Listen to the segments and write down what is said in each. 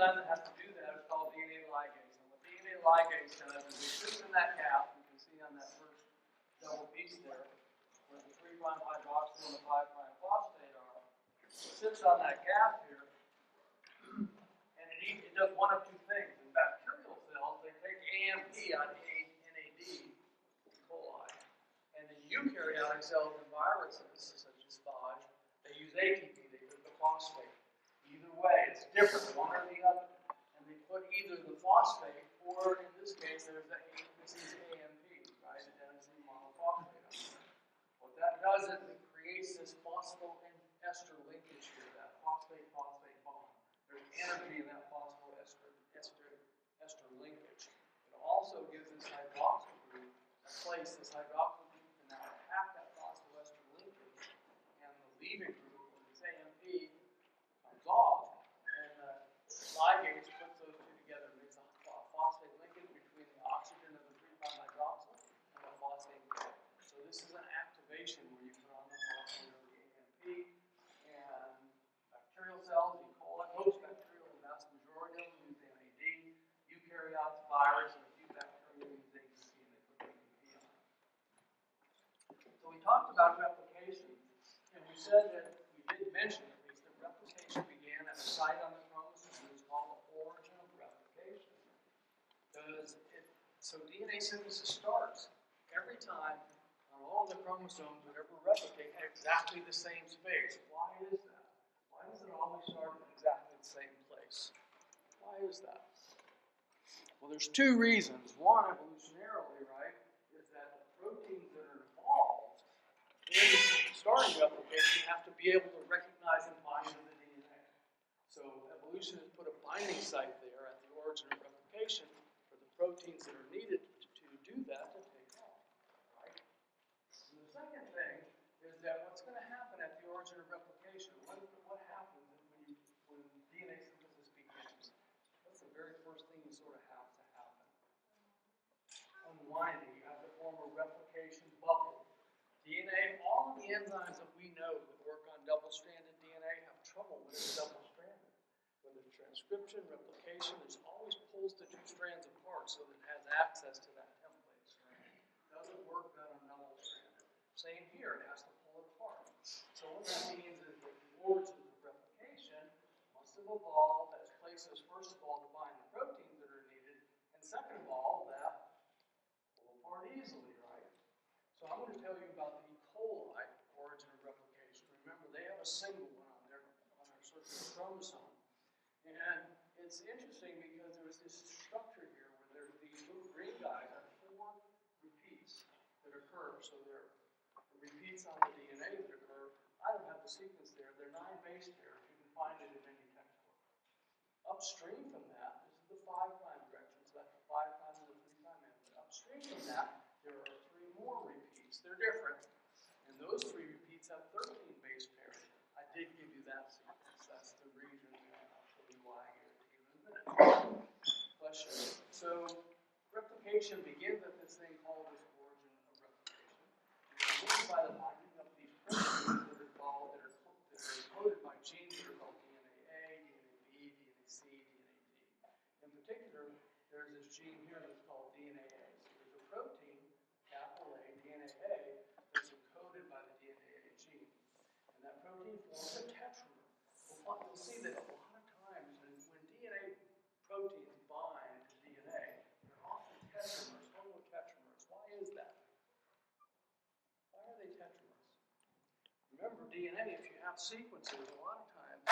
enzyme that has to do that is called DNA ligase. And what DNA ligase does is it sits in that cap. You can see on that first double piece there, where the 3' hydroxyl and the 5' phosphate are. It sits on that gap here, and it does one of two things. In bacterial cells, they take AMP out of NAD, E. coli. And in eukaryotic cells and viruses, such as phage, they use ATP, they put the phosphate. Either way, it's different, one or the other. And they put either the phosphate, or in this case, this is AMP, right? Adenosine monophosphate. What that does is it creates this phosphoester linkage here, that phosphate-phosphate bond. There's energy in that phosphoester linkage. It also gives this hydroxyl group a place, this hydroxyl group can now attack that phosphoester linkage, and the leaving group, when this AMP comes off, and the ligase puts those two together and makes a phosphate linkage between the oxygen of the 3' hydroxyl and the phosphate group. So this is an activation where you put on the phosphate or the AMP, and bacterial cells, E. coli, most bacterial, the vast majority of them use NAD, eukaryotes, virus, and a few bacteria use ATP, and they put ATP on it. So we talked about replication, and we said that we did mention at least that replication began at a site on the chromosome. It's called the origin of replication. So DNA synthesis starts every time on all the chromosomes that ever replicate at exactly the same space. Why is that? Why does it always start in exactly the same place? Why is that? Well, there's two reasons. One, evolutionarily, right, is that the proteins that are involved in starting replication have to be able to recognize and bind to the DNA. So evolution has put a binding site there at the origin of replication for the proteins that are needed to do that to take off. Right? And the second thing is that what's going to happen at the origin of replication, what happens when DNA synthesis begins? That's the very first thing you sort of have to happen. Unwinding, you have to form a replication bubble. DNA, all of the enzymes that we know that work on double-stranded DNA have trouble when it's double-stranded. Whether transcription, replication, it always pulls the two strands apart so that it has access to that template strand. It doesn't work good on double-stranded. Same here, it has to pull it apart. So what that means is that the origins of replication must have evolved as places, first of all, to bind the proteins that are needed, and second of all, that pull apart easily, right? So I'm going to tell you about the E. coli origin of replication. Remember, they have a single one on their circular chromosome. And it's interesting because there's this structure here where these little green guys are 4 repeats that occur. So they're repeats on the DNA that occur. I don't have the sequence there. They're 9 base pairs. You can find it in any textbook. Upstream from that, this is the 5' direction. So that's the 5' and the 3' end. Upstream from that, there are 3 more repeats. They're different. And those 3 repeats have 13 base pairs. I did give you that sequence. That's the reason. I'll show you why here in a minute. Bless you. So replication begins at this thing called this origin of replication. It begins by the binding of these proteins that are coded by genes that are called DNA A, DNA B, DNA C, DNA D. In particular, there's this gene here that's called DNA A. So there's a protein, capital A, DNA A, that's encoded by the DNA A gene. And that protein forms a tetramer. We'll see that a lot of times when DNA proteins bind to DNA, they're often tetramers, homotetramers. Why is that? Why are they tetramers? Remember, DNA, if you have sequences, a lot of times,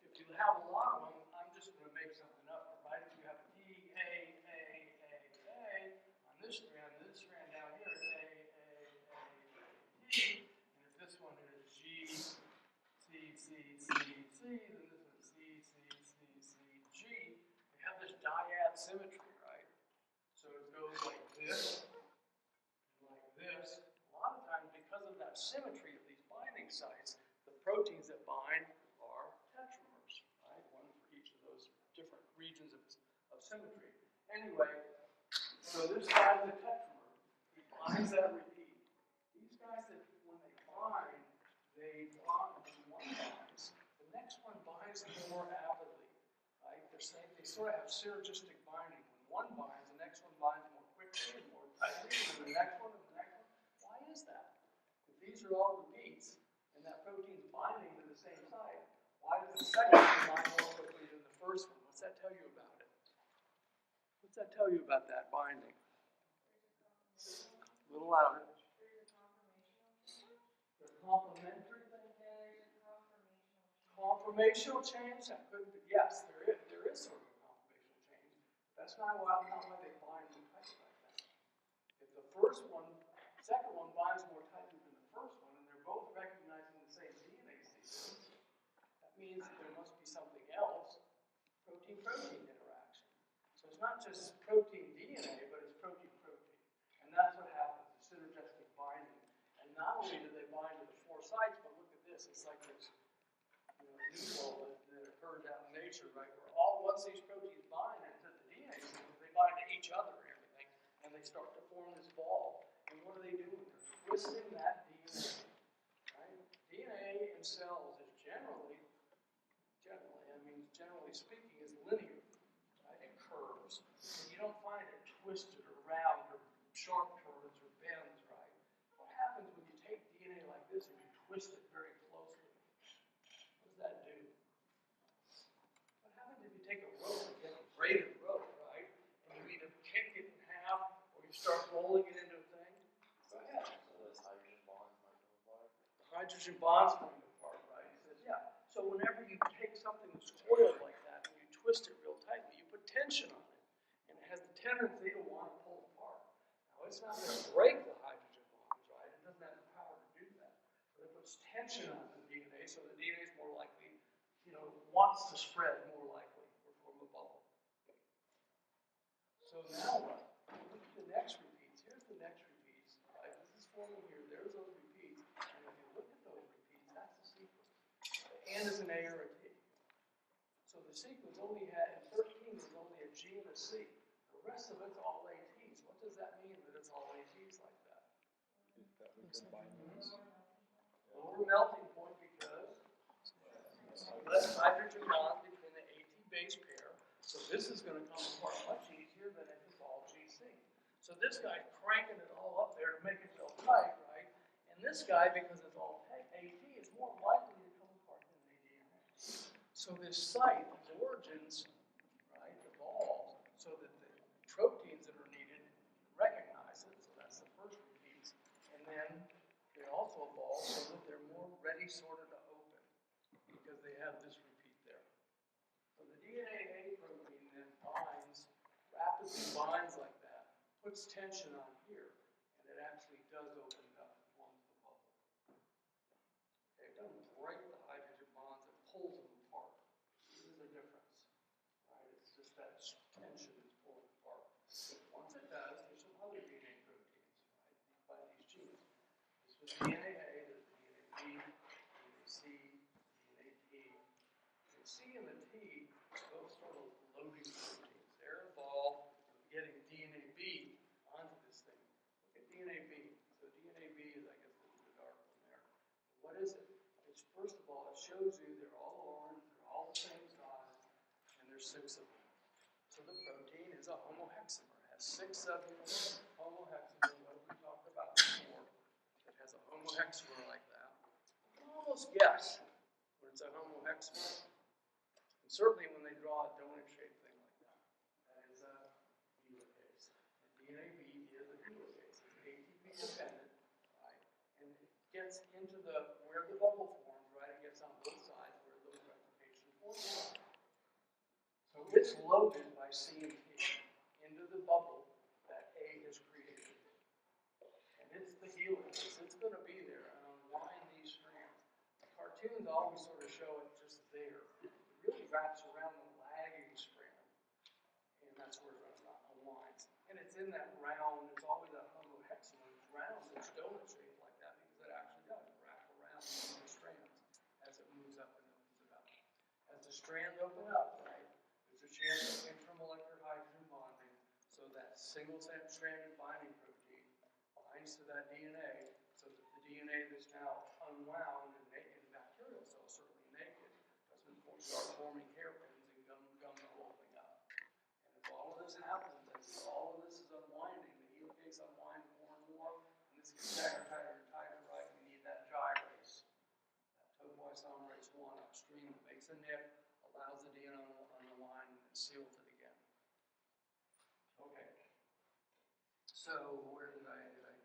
if you have a lot of them, I'm just going to make something up, right? If you have T, A, on this strand down here is A, T, and if this one is G, C, then this is C, G. They have this dyad symmetry, right? So it goes like this, and like this. A lot of times, because of that symmetry of these binding sites, the proteins that bind are tetramers, right? One for each of those different regions of symmetry. Anyway, so this guy is a tetramer. He binds that repeat. These guys, that when they bind to one binds. The next one binds more avidly, right? They sort of have synergistic binding. When one binds, the next one binds more quickly and more tightly, and the next one and the next one. Why is that? If these are all repeats, and that protein's binding to the same site, why does the second one bind more quickly than the first one? What's that tell you about it? What's that tell you about that binding? A little louder. The complementary conformational change? That could be, yes, there is sort of a conformational change. But that's not why they bind more tightly like that. If the second one binds more tightly than the first one, and they're both recognizing the same DNA sequence, that means that there must be something else, protein-protein interaction. So it's not just protein DNA, but it's protein-protein. And that's what happens, the synergistic binding. And not only do they bind to the four sites, but look at this, it's like this neutral that occurs out in nature, right? Where once these proteins bind into the DNA sequence, they bind to each other and everything, and they start to form this ball. And what are they doing? They're twisting that DNA. Right? DNA in cells is generally speaking, is linear, right? It curves. And you don't find it twisted or round or sharp turns or bends, right? What happens when you take DNA like this and you twist it very closely? What does that do? What happens if you take a rope and get a braided rope, right? And you either kick it in half or you start rolling it into a thing? Go ahead. So those hydrogen bonds might come apart? The hydrogen bonds come apart, right? He says, yeah. So whenever you take something that's coiled like that and you twist it real tightly, you put tension on it. And it has the tendency to want to pull apart. Now, it's not going to break the hydrogen bonds, right? It doesn't have the power to do that. But it puts tension on the DNA, so the DNA is more likely, wants to spread more likely or form a bubble. So now what? Look at the next repeats. Here's the next repeats, right? This is forming here. There's those repeats. And if you look at those repeats, that's the sequence. The N is an A or a T. So the sequence only had, in 13, there's only a G and a C. The rest of it's all ATs. What does that mean that it's all ATs like that? Lower melting point because less hydrogen bonds between the AT base pair. So this is going to come apart much easier than if it's all GC. So this guy's cranking it all up there to make it feel tight, right? And this guy, because it's all AT, is more likely to come apart than ADNA. So this site, these origins, right, evolve so that the proteins that are needed recognize it. So that's the first repeats. And then they also evolve so that they're more ready sort of to open because they have this repeat there. So the DNA protein then rapidly binds like that, puts tension on here, and it actually does open it up and forms the bubble. Okay, it doesn't break the hydrogen bonds, it pulls them apart. This is the difference, right? It's just that tension is pulling apart. Once it does, there's some other DNA proteins, right? By these genes. This was DNA A, there's DNA B, DNA C, DNA T. The C and the T are both sort of loading proteins. They're involved in getting DNA B onto this thing. Look at DNA B. So DNA B is, I guess, the dark one there. What is it? It's, first of all, it shows you they're all orange, they're all the same size, and there's 6 of them. So the protein is a homohexamer. It has 6 subunits, homohexamer, what we talked about before. It has a homohexamer like that. You can almost guess when it's a homohexamer. And certainly when they draw a donut-shaped thing like that, that is a helicase. And DNA-B is a helicase. It's ATP dependent, right? And it gets into where the bubble forms, right? It gets on both sides where those replication forms. So it's loaded by C and T into the bubble that A has created. And it's the helicase. It's going to be there and unwind these strands. The cartoons always sort of show it just there. It really wraps around the lagging strand. And that's where it unwinds. And it's in that round, it's always a homohexamer. It's round, it's donut shaped like that because it actually does wrap around the strands as it moves up and opens it up. As the strands open up, right, there's a chance of intramolecular hydrogen bonding, so that single-stranded binding protein binds to that DNA, so that the DNA that's now unwound in bacterial cells, certainly naked, doesn't start the nick, allows the DNA to unwind and seals it again. Okay. So where did I change?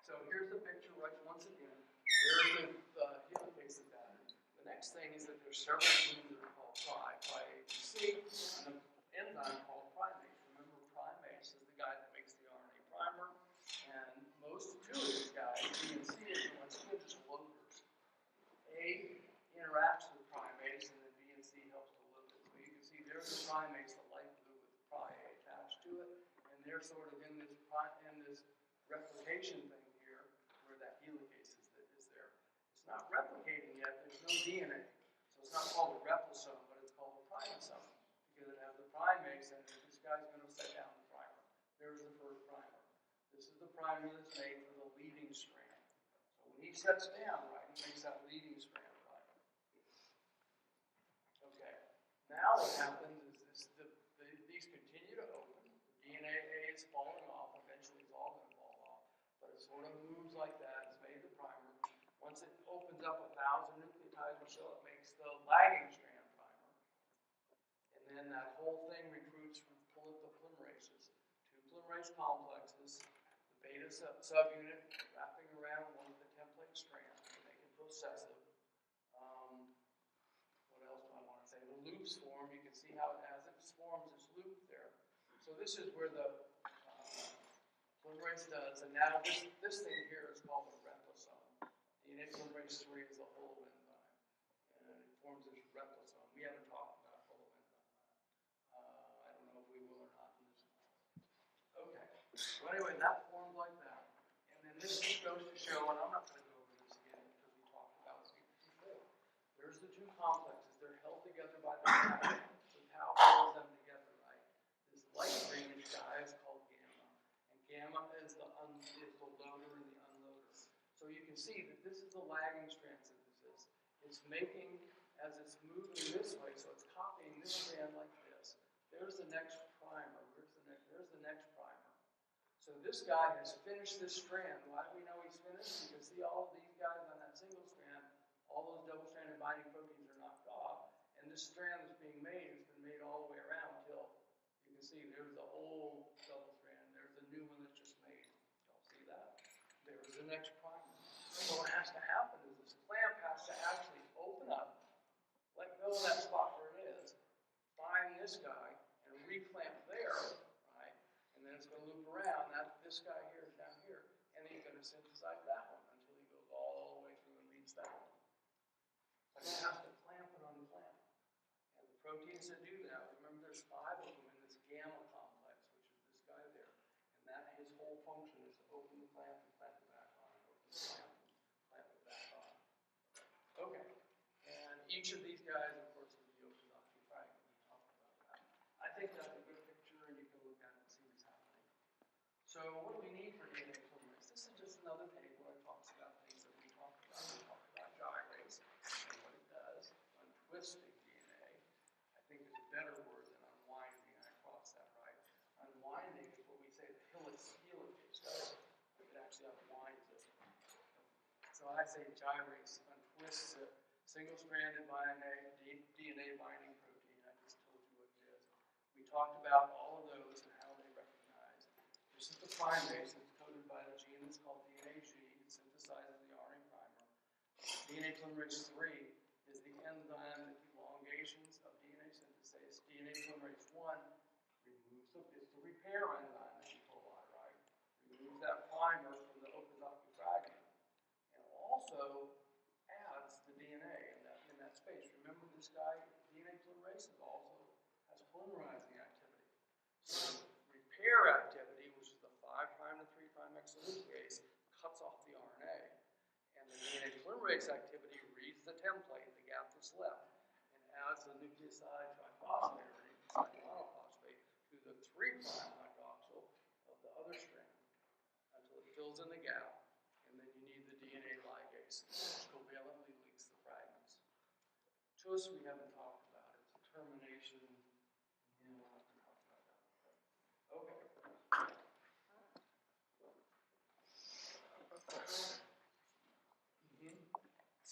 So here's the picture right once again. There's the helicase of that. The next thing is that there's several genes that are called pri-AGC, and the enzyme called primase. Remember, primase is the guy that makes the RNA primer, and most two of these guys, B and C, are what's good as loaders. A interacts with primase, and then B and C helps to load it. So you can see there's the primase, the light blue with the pri attached to it, and they're sort of in this replication thing here, where that helicase is there. It's not replicating yet. There's no DNA, so it's not called a replisome, but it's called a primosome because it has the primase, and this guy's going to set down the primer. There's the first primer. This is the primer that's made for the leading strand. So when he sets down, right, he makes that leading strand, right? Okay. Now what happens is these continue to open. The DNA is falling off. Eventually, it's all going to fall off. But it sort of moves like that. It's made the primer. Once it opens up 1,000 nucleotides or so, it makes the lagging strand primer. And then that whole thing recruits from the polymerases. Two polymerase complexes, the beta subunit wrapping around one of the template strands to make it processive. What else do I want to say? The loops form. You can see how as it forms this loop there. So this is where the polymerase does, and now this thing here is called a replisome. DNA polymerase 3 is the whole enzyme, and it forms this replisome. We haven't talked about whole enzyme. I don't know if we will or not in this one. Okay. So anyway, that forms like that, and then this just goes to show, and I'm not going to go over this again because we talked about it before. There's the two complexes. They're held together by the tau. So tau holds them together, right? This light greenish guy is called gamma. And gamma is the loader and the unloader. So you can see that this is the lagging strand synthesis. It's making, as it's moving this way, so it's copying this strand like this. There's the next primer. There's the next primer. So this guy has finished this strand. Why do we know he's finished? Because see all of these guys on that single strand, all those double-stranded binding proteins are knocked off, and this strand that's being made has been made all the way around until you can see there's the old double strand, there's the new one that's just made. Y'all see that? There's the next primer. So what has to happen is this clamp has to actually open up, let go of that spot where it is, find this guy, and reclamp there, right? And then it's going to loop around. This guy here is down here, and then he's going to synthesize that one until he goes all the way through and meets that one. But it has to clamp and unclamp. And the proteins that do that, remember there's 5 of them in this gamma complex, which is this guy there. And that his whole function is to open the clamp and clamp it back on, open the clamp it back on. Okay. And each of these guys, of course, is the Okazaki fragment. We talked about that. I think that's a good picture, and you can look at it and see what's happening. So what do we need for DNA polymerase? This is just another table that talks about things that we talked about. We talked about gyrase and what it does, untwisting DNA. I think there's a better word than unwinding. I crossed that right. Unwinding is what we say the helicase does. It actually unwinds it. So I say gyrase untwists it. Single-stranded DNA binding protein. I just told you what it is. We talked about all of those and how they recognize. This is the primase. It's coded by the gene that's called DNAG. It synthesizes the RNA primer. DNA polymerase 3 is the enzyme that elongations of DNA synthesis. DNA polymerase 1 removes it's the repair enzyme in E. coli, right? Removes that primer from the Okazaki fragment. And also adds the DNA in that space. Remember this guy, DNA polymerase also has polymerizing activity. So repair activity, which is the 5' to 3' exonuclease, cuts off the RNA. And the DNA polymerase activity reads the template, the gap that's left, and adds the nucleoside triphosphate or nucleoside monophosphate to the 3' hydroxyl of the other strand until it fills in the gap. And then you need the DNA ligase, which covalently links the fragments. TUS we haven't talked about. It's a termination. We'll have to talk about that. Okay.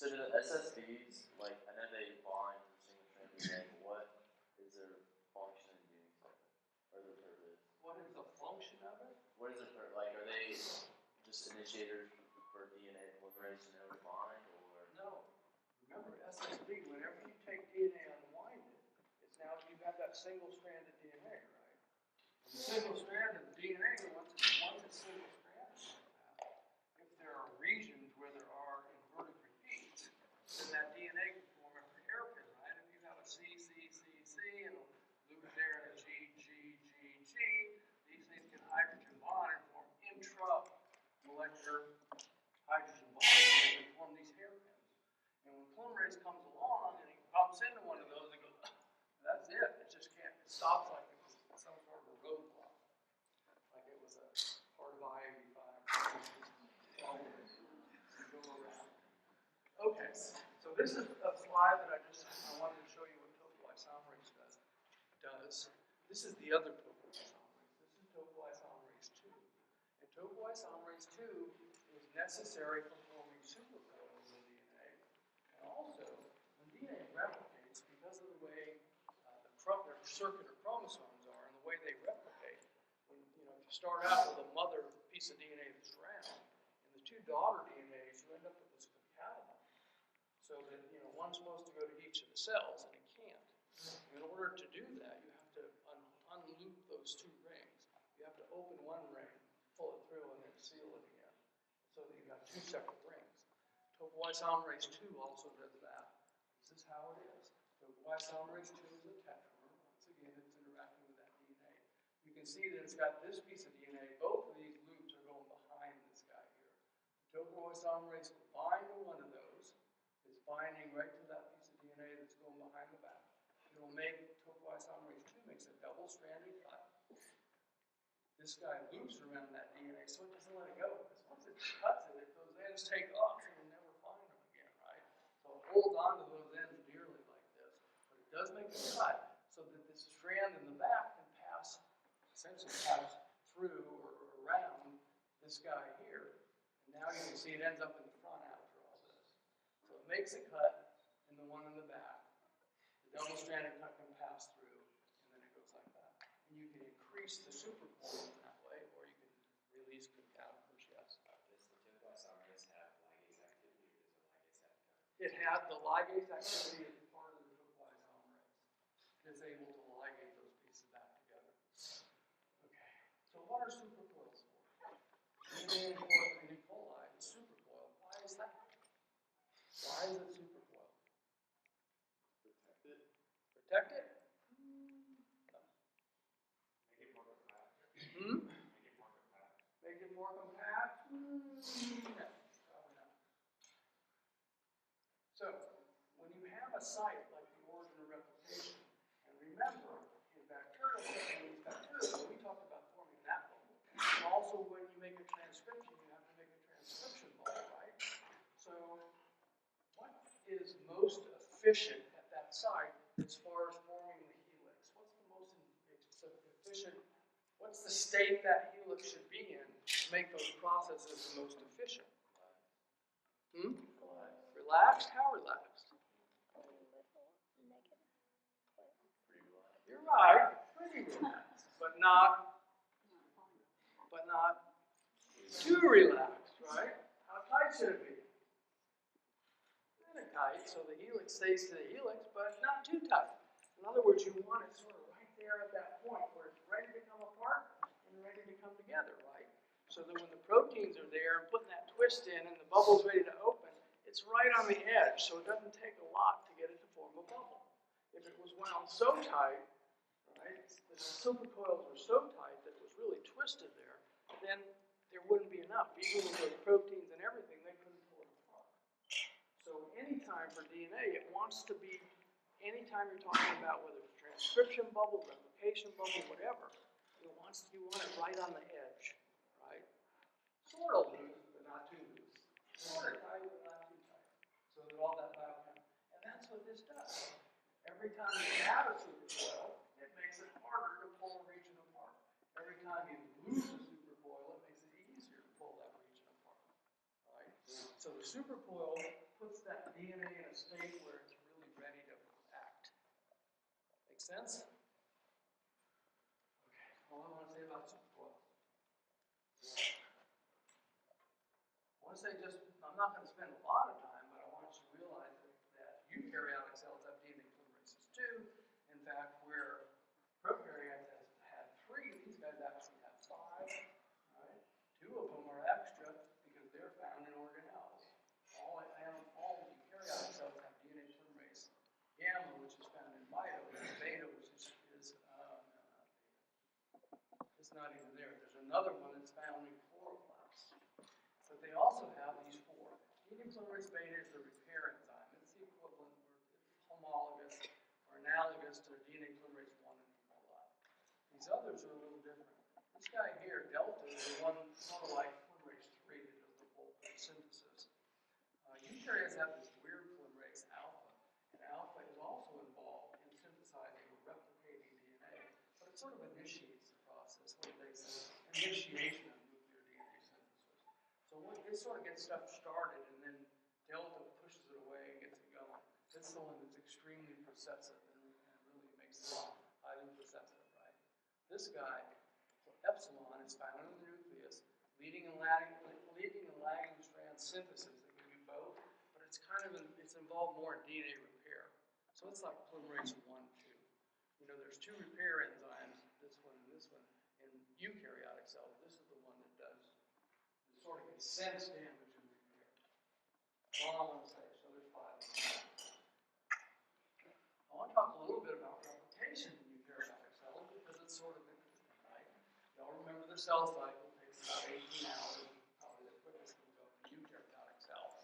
So do the SSBs, like, I know they bind for single strand DNA, but what is their function in doing so? Or their purpose? What is the function of it? What is their purpose? Like, are they just initiators for DNA polymerase to know to bind, or? No. Remember, SSB, whenever you take DNA and unwind it, it's now you have that single-stranded DNA, right? The single-stranded DNA, once it's single-stranded, if there are regions where there are inverted repeats, then that DNA can form a hairpin, right? If you have a C, C, C, C, and a loop there and a G, G, G, G, these things can hydrogen bond and form intramolecular hydrogen bonds, and they form these hairpins. And when polymerase comes along and it bumps into one of those, it goes, that's it. It just can't. It stops like it was some sort of a roadblock, like it was a part of I-85. Go around. Okay, so this is a slide that I wanted to show you what topoisomerase does. This is the other topoisomerase. This is topoisomerase 2. And topoisomerase 2 is necessary for forming supercoils in DNA. And also, when DNA replicates, because of the way their circular chromosomes are and the way they replicate, when if you start out with a mother piece of DNA that's round, and the two daughter DNAs, you end up with this concatenate. So that one's supposed to go to each of the cells, and it can't. In order to do that, you have to unloop those two rings. You have to open one ring, pull it through, and then seal it again, so that you've got two separate rings. Topoisomerase 2 also does that. This is how it is. Topoisomerase 2 is a tetramer. Once again, it's interacting with that DNA. You can see that it's got this piece of DNA. Both of these loops are going behind this guy here. Topoisomerase will bind to one of those. It's binding right to that piece of DNA that's going behind the back. It'll make topoisomerase 2 makes a double-stranded cut. This guy loops around that DNA, so it doesn't let it go. Because once it cuts it, those ends take off, and you'll never find them again, right? So it holds on to those ends dearly like this. But it does make a cut so that this strand in the back can essentially pass through or around this guy here. And now you can see it ends up in the front after all this. So it makes a cut in the one in the back. The double-stranded cut can pass through, and then it goes like that. And you can increase the supercoil in that way, or you can release concatenators, yes. Does the topoisomerase have ligase activity, or does the ligase have none? It has the ligase activity as part of the topoisomerase. It's able to ligate those pieces back together. Okay, so what are supercoils for? In E. coli, the supercoil. Why is that? Why is it supercoil? Protect it? Protect it? No. Make it more compact. Hmm? Make it more compact. Make it more compact? No, probably not. So, when you have a site like the origin of replication, and remember, in bacterial cells, we talked about forming that bubble. And also, when you make a transcription, you have to make a transcription bubble, right? So, what is most efficient at that site as far as forming the helix? What's the most efficient? What's the state that helix should be in to make those processes the most efficient? Relaxed? How relaxed? You're right, pretty relaxed, but not too relaxed, right? How tight should it be? Kind of tight, so the helix stays to the helix, but not too tight. In other words, you want it sort of right there at that point where it's ready to come apart and ready to come together, right? So that when the proteins are there and putting that twist in and the bubble's ready to open, it's right on the edge, so it doesn't take a lot to get it to form a bubble. If it was wound so tight, right, the supercoils were so tight that it was really twisted there, then there wouldn't be enough. Even with those proteins and everything, they couldn't pull it apart. So anytime for DNA, it wants to be, anytime you're talking about whether it's transcription bubble, replication bubble, whatever, you want it right on the edge, right? Sort of loose, but not too loose. Sort of tight, but not too tight. So that all that biochem. And that's what this does. Every time you add a supercoil, it makes it harder to pull a region apart. Every time you lose a supercoil, it makes it easier to pull that region apart. Right? So the supercoil puts that DNA in a state where it's really ready to act. Make sense? Okay, all I want to say about supercoils. I want to say I'm not going to spend a lot of time, but I want you to realize that eukaryotic cells have DNA polymerases too. In fact, where prokaryotes has had 3, these guys actually have 5. Right? 2 of them are extra because they're found in organelles. All eukaryotic cells have DNA polymerase gamma, which is found in mito, and beta, which is it's not even there. There's another one that's found in chloroplasts. But they also have these 4. DNA polymerase beta is the repair enzyme. It's the equivalent, it's homologous or analogous to DNA polymerase 1 and E. coli. These others are a little different. This guy here, delta, is the one sort of like polymerase 3 that does the bulk of the synthesis. Eukaryotes have this weird polymerase alpha, and alpha is also involved in synthesizing or replicating DNA, but it sort of initiates the process. What do they say? Initiation of nuclear DNA synthesis. So it sort of gets stuff started, and then delta pushes it away and gets it going. This is the one that's extremely processive and really makes it highly processive, right? This guy, epsilon, is found in the nucleus, leading and lagging strand synthesis. It can do both, but it's involved more in DNA repair. So it's like polymerase 1, 2. You know, there's 2 repair enzymes, this one and this one, in eukaryotic cells. This is the one that does the sort of sense damage and repair. That's all I want to say. So there's 5 of them. I want to talk a little bit about replication in eukaryotic cells because it's sort of interesting, right? Y'all remember the cell cycle takes about 18 hours. Probably the quickest we go in a eukaryotic cell.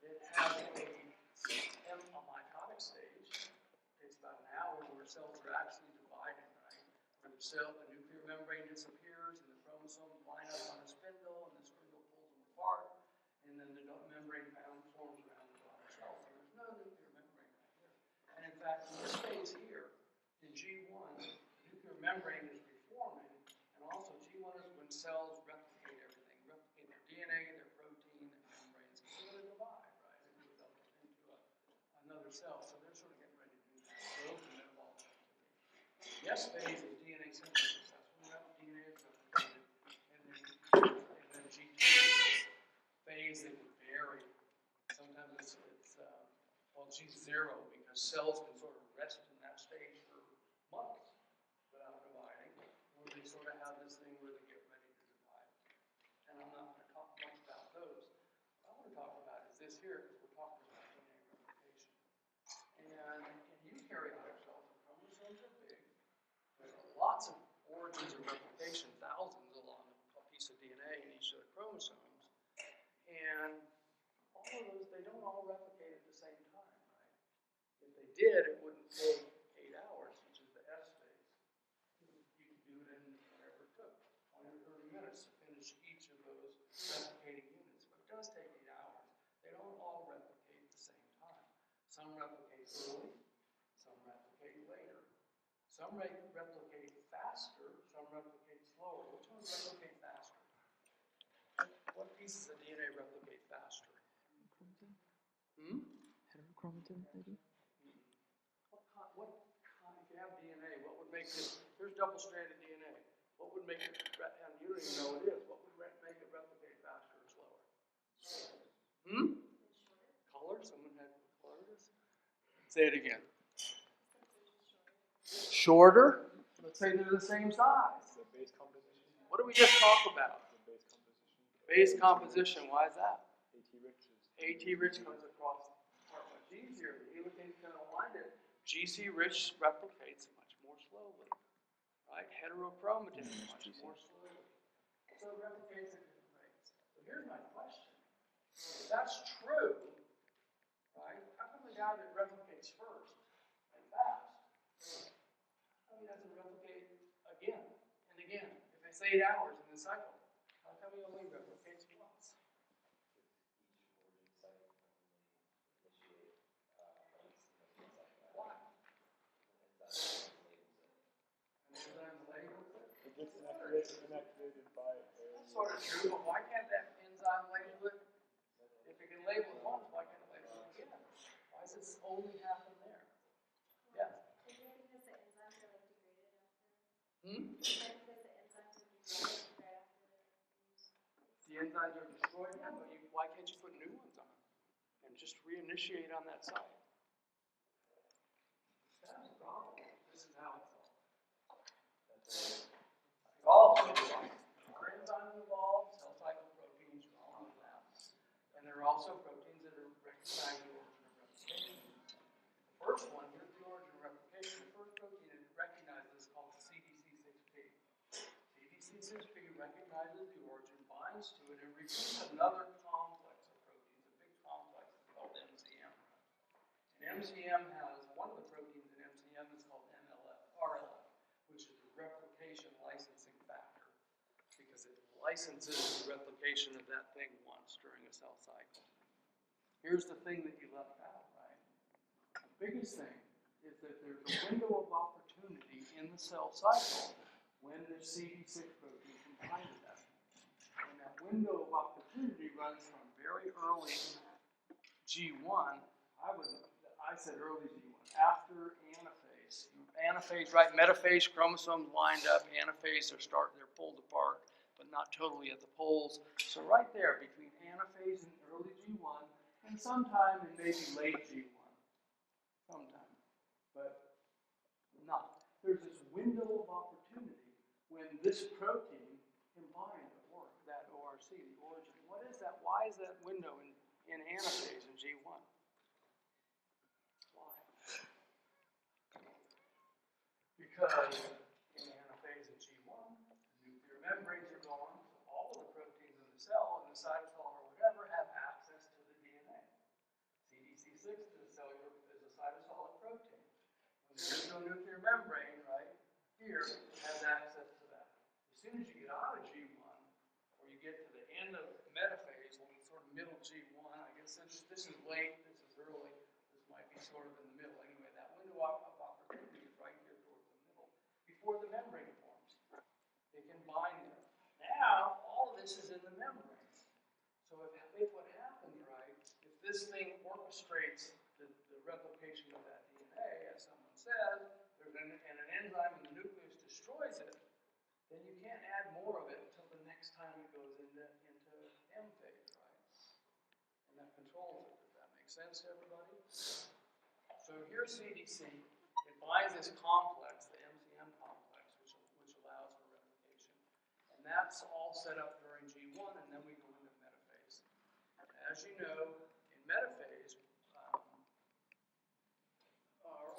It has a mitotic stage. It takes about an hour where cells are actually dividing, right? Where the nuclear membrane disappears and the chromosomes line up on a spindle, and the spindle pulls them apart, and then the membrane forms around the daughter cell. So there's no nuclear membrane right here. And in fact, in this phase here, in G1, the nuclear membrane is reforming, and also G1 is when cells replicate everything, replicate their DNA, their protein, their membranes. So they divide, right, into another cell. So they're sort of getting ready to do that. Growth and metabolic activity. The S phase is DNA synthesis. That's when DNA is replicated. And then G2 is this phase that can vary. Sometimes it's called G0 because cells can sort of rest in that stage for months without dividing. Or they sort of have this thing where they get ready to divide. And I'm not going to talk much about those. What I want to talk about is this here because we're talking about DNA replication. And in eukaryotic cells, the chromosomes are big. There are lots of origins of replication, thousands along a piece of DNA in each of the chromosomes. And all of those, they don't all replicate at the same time, right? If they did, it wouldn't take 8 hours, which is the S phase. You could do it in whatever it took, 20 or 30 minutes to finish each of those replicating units. But it does take 8 hours. They don't all replicate at the same time. Some replicate early, some replicate later. Some replicate faster, some replicate slower. Which ones replicate faster? What pieces of DNA replicate faster? Heterochromatin, maybe? If you have DNA, what would make it, here's double-stranded DNA. What would make it, and you don't even know what it is, what would make it replicate faster or slower? Color? Someone had color this? Say it again. Shorter? Let's say they're the same size. The base composition. What did we just talk about? The base composition. Base composition, why is that? AT-rich is. AT-rich comes across much easier. The helicane's going to wind it. GC-rich replicates much more slowly. Right? Heterochromatin much more slowly. So it replicates at different rates. So here's my question. If that's true, right, how come the guy that replicates first and fast, how come he doesn't replicate again and again? If it's 8 hours in the cycle, how come he only replicates once? Why? It gets inactivated by a. That's sort of true, but why can't that enzyme label it? If it can label it once, why can't it label it only happen there. Yeah. Is it because the enzymes are like degraded after? Hmm? Is it because the enzymes are degraded right after they're used? The enzymes are destroyed, yeah, but why can't you put new ones on and just reinitiate on that site? That's the problem. This is how it's all. Our enzymes involved, cell cycle proteins, all of that. And there are also proteins that are recognized the origin of replication. The first one, here's the origin of replication. The first protein it recognizes is called CDC6P. CDC6P recognizes the origin, binds to it, and repeats another complex of proteins, a big complex called MCM. And MCM has, one of the proteins in MCM is called RLF, which is the replication licensing factor, because it licenses the replication of that thing once during a cell cycle. Here's the thing that you left out, right? The biggest thing is that there's a window of opportunity in the cell cycle when the CD6 protein can bind to that. And that window of opportunity runs from very early G1, I said early G1, after anaphase. Anaphase, right? Metaphase, chromosomes lined up, anaphase, they're pulled apart, but not totally at the poles. So right there, between anaphase and early G1, and sometime in maybe late G1. Sometime. But not. There's this window of opportunity when this protein can bind that ORC, the origin. What is that? Why is that window in anaphase in G1? Why? Because in anaphase in G1, the nuclear membranes are gone, so all of the proteins in the cell, in the cytosol or whatever, have access to the DNA. CDC6 is a cytosolic protein. When there's no nuclear membrane, right, here, it has access to that. As soon as you get out of G1, or you get to the end of metaphase, sort of middle G1, I guess this is late, this is early, this might be sort of in the middle. Anyway, that window of opportunity is right here towards the middle, before the membrane forms. They can bind there. Now, all of this is in the membrane. So if what happens, right, if this thing orchestrates the replication of that DNA, as someone says, and an enzyme in the nucleus destroys it, then you can't add more of it until the next time it goes into M phase, right? And that controls it. Does that make sense to everybody? So here's CDC. It binds this complex, the MCM complex, which allows for replication. And that's all set up during G1, and then we go into metaphase. As you know, in metaphase,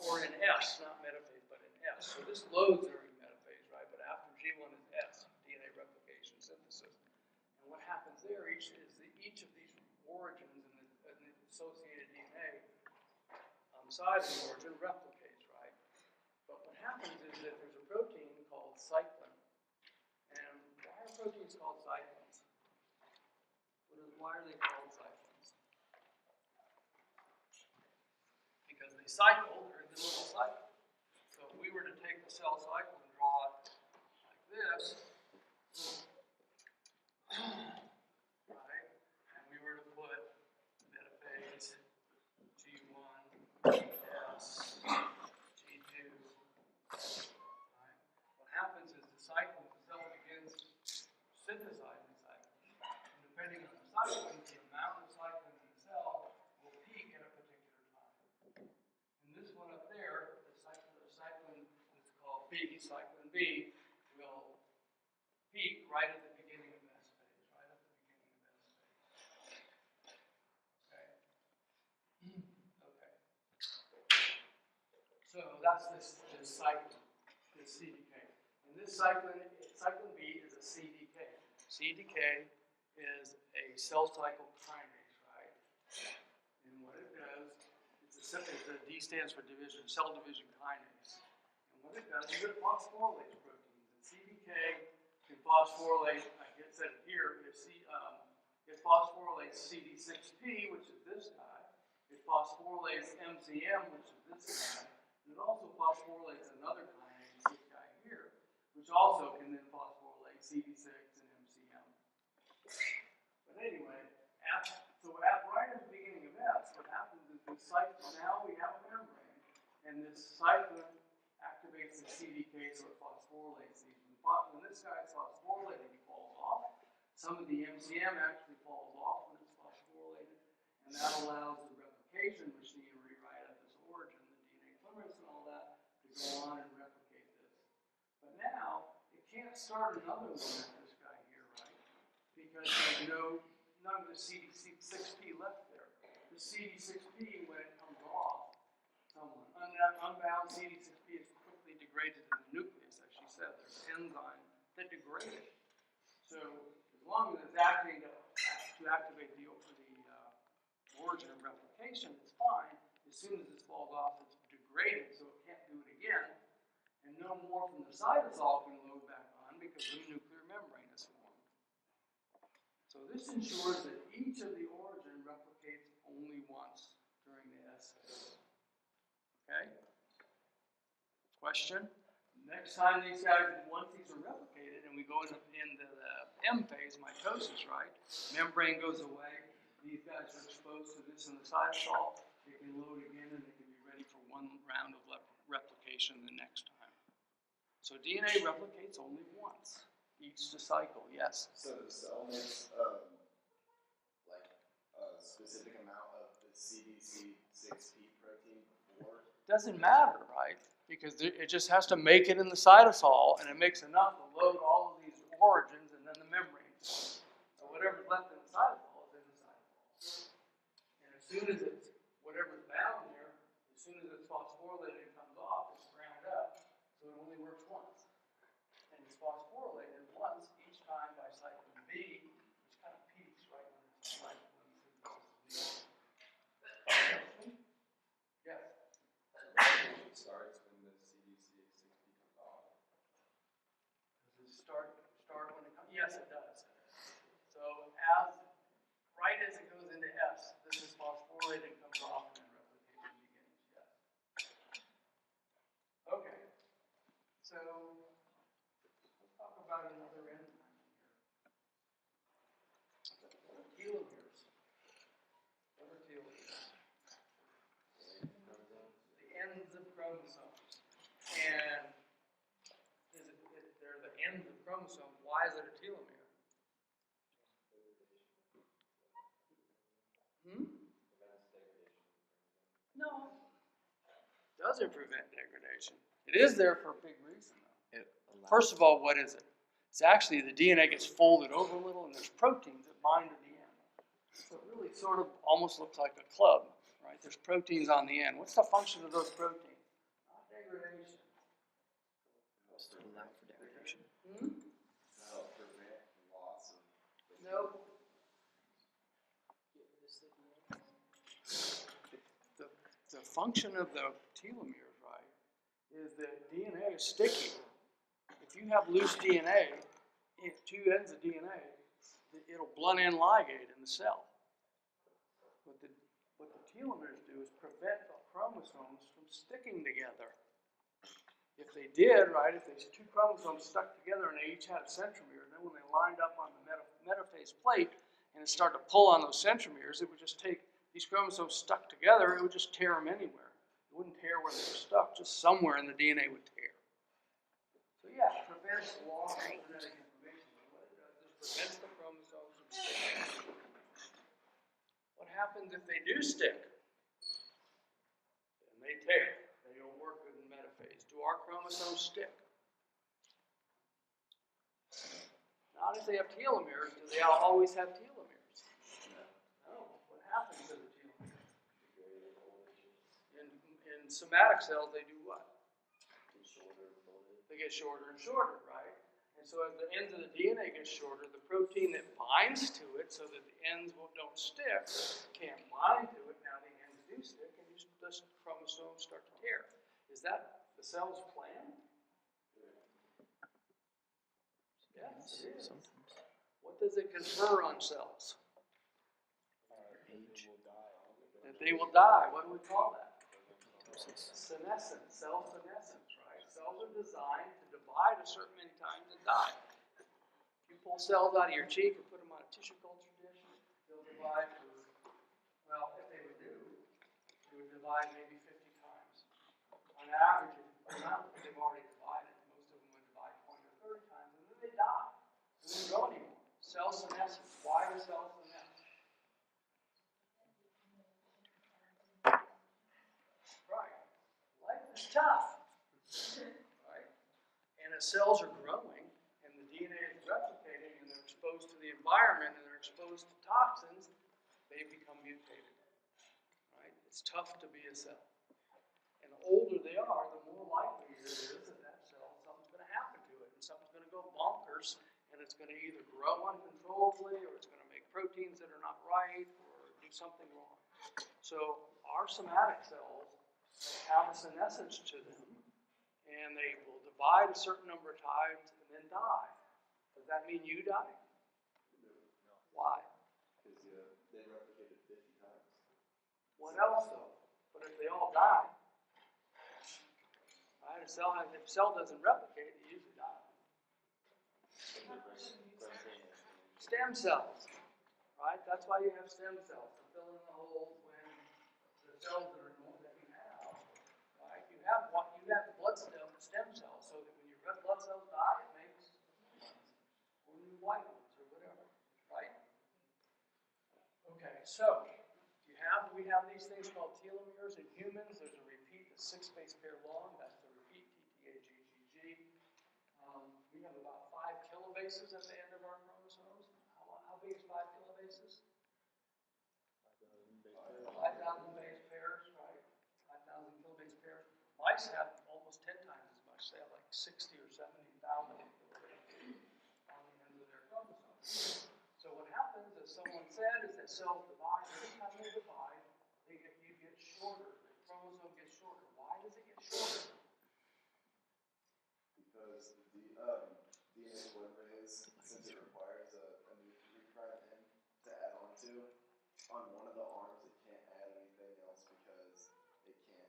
or in S, not metaphase, but in S. So this loads during metaphase, right? But after G1 is S, DNA replication synthesis. And what happens there, each of these origins in the associated DNA side of the origin replicates, right? But what happens is that there's a protein called cyclin. And why are proteins called cyclins? Why are they called cyclins? Because they cycle, they're in the little cycle. So if we were to take the cell cycle and draw it like this, right, and we were to put metaphase G1, S, G2, right, what happens is the cycle, the cell begins synthesizing cyclin. And depending on the cyclin, the amount of cyclin in the cell will peak at a particular time. And this one up there, the cyclin that's called cyclin B, will peak right at the beginning of S phase, right at the beginning of S phase. Okay? Okay. So that's this cyclin, this CDK. And this cyclin B is a CDK. CDK is a cell cycle kinase, right? And what it does, the D stands for division, cell division kinase. And what it does is it phosphorylates proteins. And CDK can phosphorylate, I said it here, it phosphorylates CD6P, which is this guy. It phosphorylates MCM, which is this guy. And it also phosphorylates another kinase, this guy here, which also can then phosphorylate CD6 and MCM. But anyway, right at the beginning of S, what happens is this cycle, now we have And this cyclin activates the CDK, so it phosphorylates these. When this guy is phosphorylated, he falls off. Some of the MCM actually falls off when it's phosphorylated, and that allows the replication machinery right at this origin, the DNA polymerase and all that, to go on and replicate this. But now, it can't start another one at this guy here, right? Because there's none of the CD6P left there. The CD6P, when it comes off, unbound CD6P is quickly degraded in the nucleus, as she said. There's enzyme that degrade it. So as long as it's acting to activate the origin of replication, it's fine. As soon as this falls off, it's degraded, so it can't do it again. And no more from the cytosol can load back on because the nuclear membrane is formed. So this ensures that each of the origin replicates only once during the S phase. Okay? Question? Next time these guys, once these are replicated and we go into the M phase, mitosis, right? Membrane goes away. These guys are exposed to this in the cytosol. They can load again and they can be ready for one round of replication the next time. So DNA replicates only once each cycle. Yes? So the cell makes like a specific amount of the CDC6P protein before? Doesn't matter, right? Because it just has to make it in the cytosol, and it makes enough to load all of these origins and then the membrane. So whatever's left in the cytosol is in the cytosol. And as soon as it's, whatever's bound there, as soon as it's phosphorylated and comes off, it's ground up, so it only works once. And it's phosphorylated once each time by cyclin B, which kind of peaks right when it's like when it's Yes. It starts when the CDC6P comes off. Does it start when it comes? Yes, it does. So right as it goes into S, this is phosphorylated and comes off, and then replication begins. Yes. Okay. So let's talk about another enzyme here. Telomeres. What are telomeres? The ends of chromosomes. And they're the ends of chromosomes. Why is it a telomere? No. It doesn't prevent degradation. It is there for a big reason, though. First of all, what is it? It's actually the DNA gets folded over a little, and there's proteins that bind to the end. So it really sort of almost looks like a club, right? There's proteins on the end. What's the function of those proteins? Not degradation. Allow for degradation. Help prevent loss of. No. The function of the telomeres, right, is that DNA is sticky. If you have loose DNA, two ends of DNA, it'll blunt end ligate in the cell. What the telomeres do is prevent the chromosomes from sticking together. If they did, right, if these two chromosomes stuck together and they each had a centromere, and then when they lined up on the metaphase plate and it started to pull on those centromeres, it would just take these chromosomes stuck together, it would just tear them anywhere. It wouldn't tear where they were stuck, just somewhere in the DNA would tear. So yeah, it prevents loss of genetic information. What it does is prevents the chromosomes from sticking. What happens if they do stick? Then they tear. They don't work good in metaphase. Do our chromosomes stick? Not if they have telomeres. Do they always have telomeres? No. What happens to the telomeres? In somatic cells, they do what? They get shorter and shorter, right? And so as the ends of the DNA get shorter, the protein that binds to it so that the ends don't stick can't bind to it. Now the ends do stick, and the chromosomes start to tear. Is that the cell's plan? Yes, it is. Sometimes. What does it confer on cells? Age. That they will die. What do we call that? Senescence, cell senescence, right? Cells are designed to divide a certain many times and die. If you pull cells out of your cheek and put them on a tissue culture dish, they'll divide for, well, if they would divide maybe 50 times. an average amount that they've already divided. Most of them would divide 20 or 30 times, and then they die. They don't grow anymore. Cell senescence. Why is cell senescence? Right. Life is tough. Right? And as cells are growing, and the DNA is replicating, and they're exposed to the environment, and they're exposed to toxins, they become mutated. Right? It's tough to be a cell. And the older they are, the more likely it is that that cell, something's going to happen to it, and something's going to go bonkers, and it's going to either grow uncontrollably, or it's going to make proteins that are not right, or do something wrong. So our somatic cells have a senescence to them, and they will divide a certain number of times and then die. Does that mean you die? No. Why? Because they replicated 50 times. What else though? But if they all die, right? If a cell doesn't replicate, it usually dies. Stem cells, right? That's why you have stem cells to fill in the holes when the cells that are normal that you have, right? You have blood stem cells, so that when your red blood cells die, it makes or new white ones or whatever, right? Okay, so we have these things called telomeres in humans. There's a repeat that's 6 base pair long. That's the repeat, TTAGGG. We have about 5 kilobases at the end of our chromosomes. How big is 5 kilobases? 5,000 base pairs, right? 5,000 kilobase pairs. Mice have almost 10 times as much. They have like 60 or 70,000 kilobases on the ends of their chromosomes. So what happens, as someone said, is that cells divide. Every time they divide, you get shorter. The chromosome gets shorter. Why does it get shorter? Because the DNA polymerase, since it requires a new 3' end to add on to, on one of the arms it can't add anything else because it can't.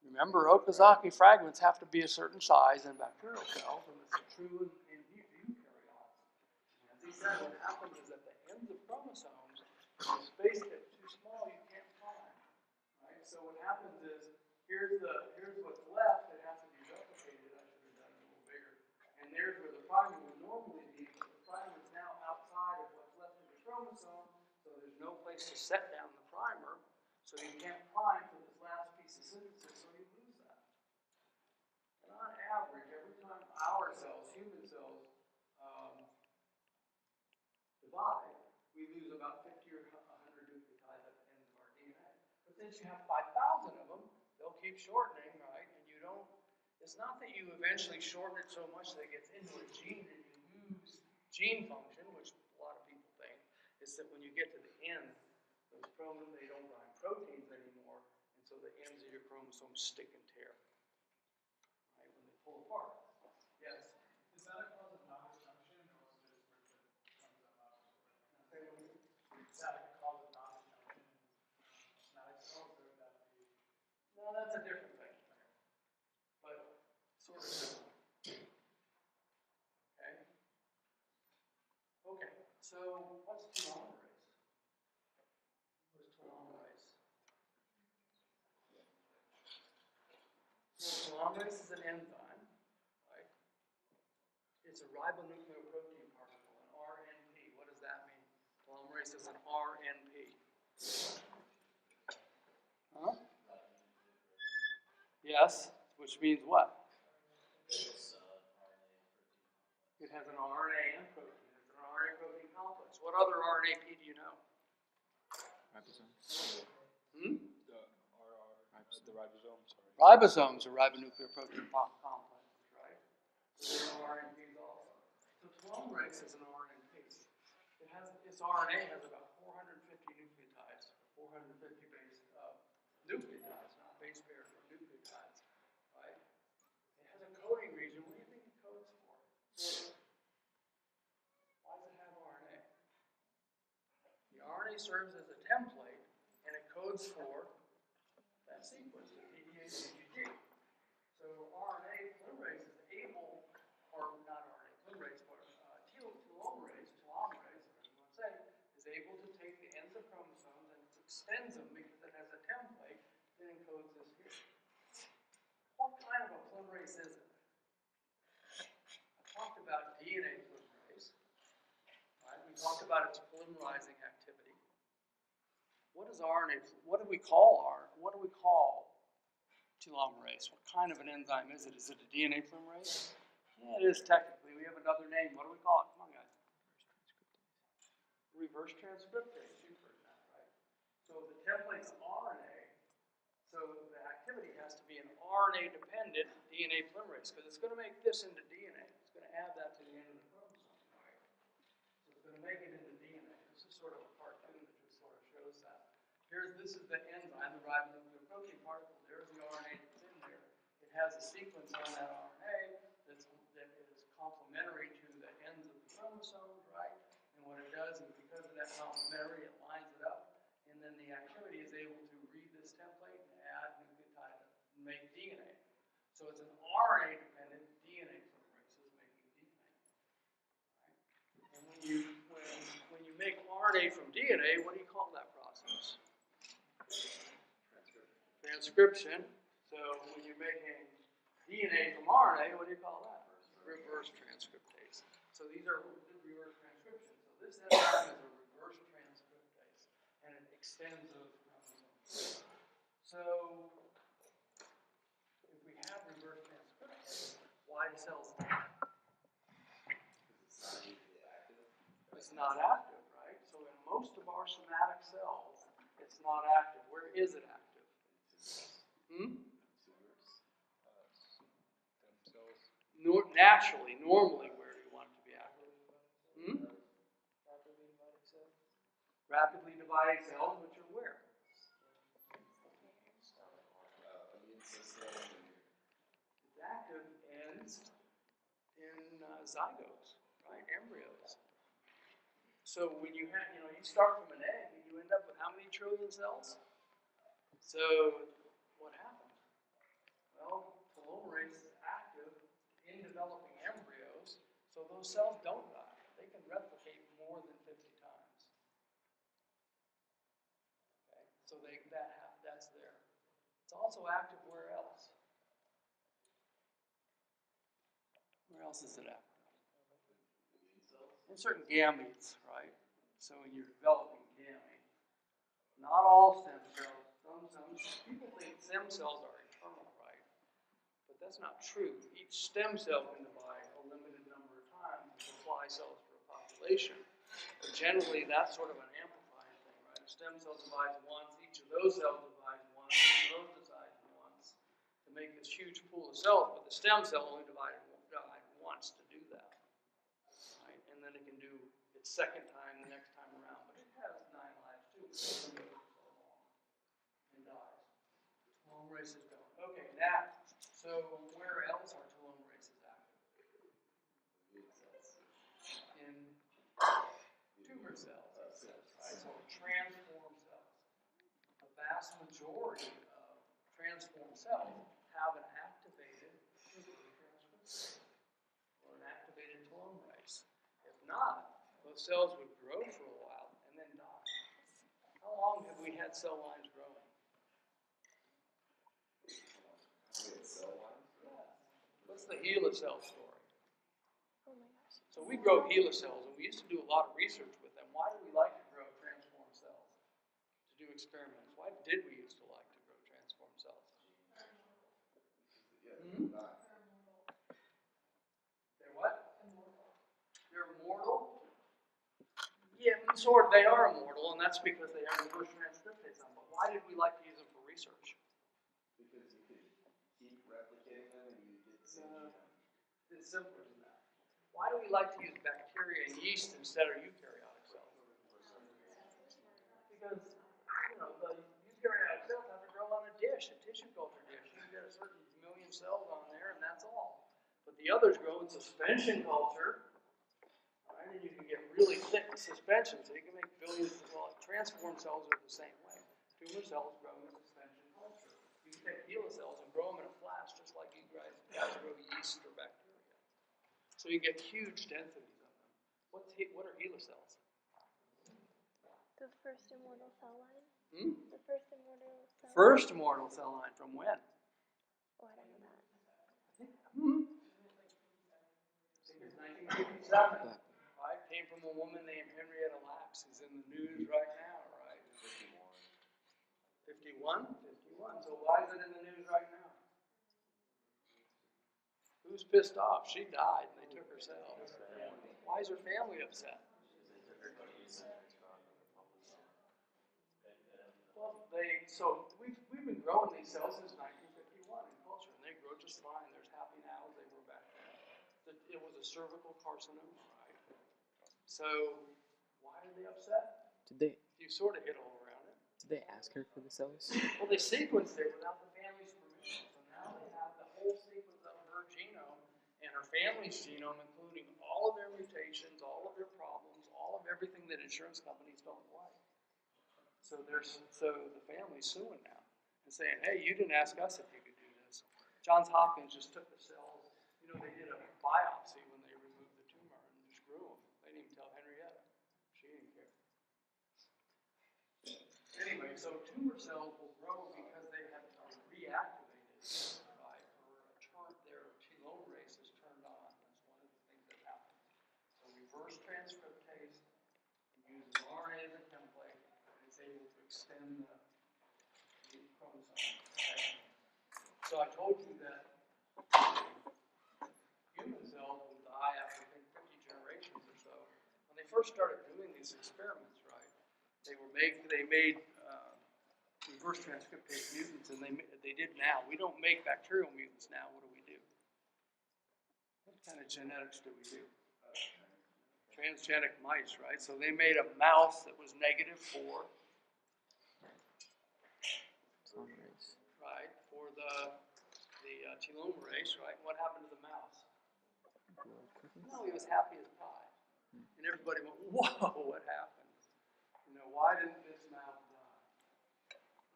Remember, Okazaki fragments have to be a certain size in bacterial cells, and it's true in eukaryotes. As he said, what happens is at the ends of chromosomes, the space gets too small, you can't prime. Right? So what happens is, here's what's left that has to be replicated. I should have done it a little bigger. And there's where the primer would normally be, but the primer is now outside of what's left of the chromosome, so there's no place to set down the primer, so you can't prime for this last piece of synthesis, so you lose that. And on average, every time our cells, human cells, divide, we lose about 50 or 100 nucleotides at the end of our DNA. But since you have 5,000 of them, they'll keep shortening, right? And you don't, it's not that you eventually shorten it so much that it gets into a gene and you lose gene function, which a lot of people think. It's that when you get to the end, those chromosomes, they don't bind proteins anymore, and so the ends of your chromosomes stick and tear, right, when they pull apart. Yes? Is that a cause of non-destruction, or is it just where the is that a cause of non-destruction in somatic cells, or would that be? No, that's a different thing, but sort of similar. Okay? Okay, so what's telomerase? What is telomerase? Telomerase is an enzyme, right? It's a ribonucleoprotein particle, an RNP. What does that mean? Telomerase is an RNP. Huh? Yes, which means what? It has an RNA and protein. It's an RNA protein complex. What other RNAP do you know? Ribosomes. The ribosome, sorry. Ribosomes are ribonucleoprotein complexes, right? So they're RNPs also. So telomerase is an RNP. Its RNA has about 450 nucleotides, 450 base nucleotides, not base pairs, but nucleotides, right? It has a coding region. What do you think it codes for? Why does it have RNA? The RNA serves as a template, and it codes for that sequence, the TDA-CGG. So RNA polymerase is able, or not RNA polymerase, but telomerase, whatever you want to say, is able to take the ends of chromosomes and it extends them because it has a template that encodes this here. about its polymerizing activity. What is RNA? What do we call telomerase? What kind of an enzyme is it? Is it a DNA polymerase? Yeah, it is technically. We have another name. What do we call it? Come on, guys. Reverse transcriptase. You've heard that, right? So the template's RNA. So the activity has to be an RNA-dependent DNA polymerase because it's going to make this into DNA. It's going to add that to the end of the chromosome, right? So it's going to make it into DNA. This is sort of a cartoon that just sort of shows that. This is the enzyme, the ribonucleoprotein particle. There's the RNA that's in there. It has a sequence on that RNA that is complementary to the ends of the chromosomes, right? And what it does is because of that complementary, it lines it up, and then the activity is able to read this template and add nucleotide and make DNA. So it's an RNA-dependent DNA polymerase is making DNA. Right? And when you make RNA from DNA, what do you call that process? Transcription. So when you're making DNA from RNA, what do you call that? Reverse transcriptase. So these are reverse transcription. So this enzyme is a reverse transcriptase, and it extends those chromosomes. So if we have reverse transcriptase, why do cells die? It's not active, right? So in most of our somatic cells, it's not active. Where is it active? Naturally, normally, where do you want it to be active? Rapidly dividing cells, which are where? Immune system. It's active in zygotes, right? Embryos. So when you have, you start from an egg and you end up with how many trillion cells? So what happens? Well, telomerase is active in developing embryos, so those cells don't die. They can replicate more than 50 times. Okay, so that's there. It's also active where else? Where else is it active? In certain gametes, right? So when you're developing gametes, not all stem cells. Some people think stem cells are eternal, right? But that's not true. Each stem cell can divide a limited number of times to supply cells for a population. But generally, that's sort of an amplifying thing, right? A stem cell divides once. Each of those cells divides once. Each of those divides once to make this huge pool of cells. But the stem cell only divided once to do that, right? And then it can do its second time the next time around. But it has 9 lives too. And dies. Telomerase is gone. Okay, now, so where else are telomerases active? In tumor cells, right? So transform cells. The vast majority of transformed cells have an activated transcriptase or an activated telomerase. If not, those cells would grow for a while and then die. How long have we had cell lines growing? What's the HeLa cell story? Oh my gosh. So we grow HeLa cells, and we used to do a lot of research with them. Why do we like to grow transformed cells? To do experiments. Why did we used to like to grow transformed cells? They're what? They're immortal? Yeah, sort of. They are immortal, and that's because they have reverse transcriptase on them. But why did we like to use them for research? Because you could keep replicating them and you get It's simpler than that. Why do we like to use bacteria and yeast instead of eukaryotic cells? Because, the eukaryotic cells have to grow on a dish, a tissue culture dish. You get a certain million cells on there, and that's all. But the others grow in suspension culture, right? And you can get really thick suspension, so you can make billions of cells. Transformed cells are the same way. Tumor cells grow in suspension culture. You can take HeLa cells and grow them in a flask, just like you guys grow yeast or bacteria. So you get huge densities of them. What are HeLa cells? The first immortal cell line? The first immortal cell line? First immortal cell line from when? Oh, I don't know that. I think it's 1957. Right? Came from a woman named Henrietta Henrietta Lacks is in the news right now, right? 51? 51. So why is it in the news right now? Who's pissed off? She died and they took her cells. Why is her family upset? Well, we've been growing these cells since 1951 in culture, and they grow just fine. There's happy now as they were back then. It was a cervical carcinoma, right? So why are they upset? Did they You sort of hit all around it. did they ask her for the cells? Well, they sequenced it without the family's permission, so now they have the whole sequence of her genome and her family's genome, including all of their mutations, all of their problems, all of everything that insurance companies don't like. So the family's suing now and saying, hey, you didn't ask us if you could do this. Johns Hopkins just took the cells. You know, they did a biopsy when they removed the tumor and just grew them. They didn't even tell Henrietta. She didn't care. Anyway, so tumor cells will grow because they have reactivated, right? Or their telomerase is turned on. That's one of the things that happens. So reverse transcriptase uses RNA as a template and it's able to extend the chromosome. Okay? So I told you that human cells will die after, I think, 50 generations or so. When they first started doing these experiments, right, they made reverse transcriptase mutants, and they did now. We don't make bacterial mutants now. What do we do? What kind of genetics do we do? Transgenic mice, right? So they made a mouse that was -4, right, for the telomerase, right? What happened to the mouse? No, he was happy as pie. And everybody went, whoa, what happened? You know, why didn't this mouse die?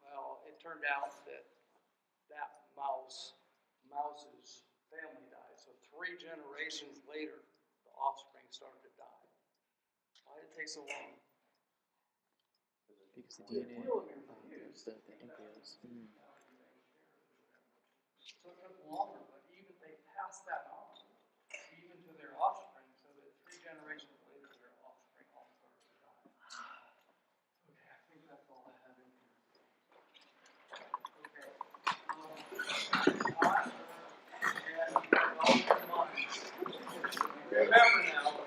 Well, it turned out that mouse's family died. So 3 generations later, the offspring started to die. Why did it take so long? Because the DNA, the embryos. So it took longer, but even they passed that on, even to their offspring, so that 3 generations later, their offspring all started to die. Okay, I think that's all I have in here. Okay. Remember now,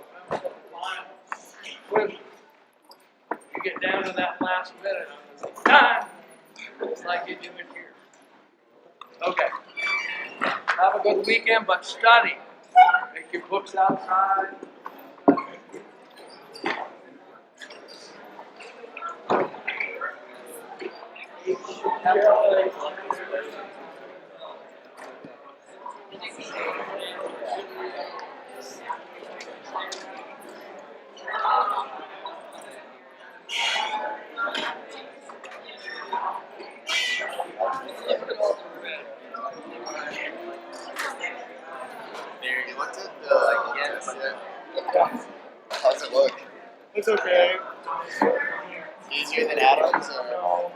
when you get down to that last minute, I'm going to say, time! It's like you do it here. Okay. Have a good weekend, but study. Make your books outside. You looked at the yes. How's it look? It's okay. Easier than atoms? Or?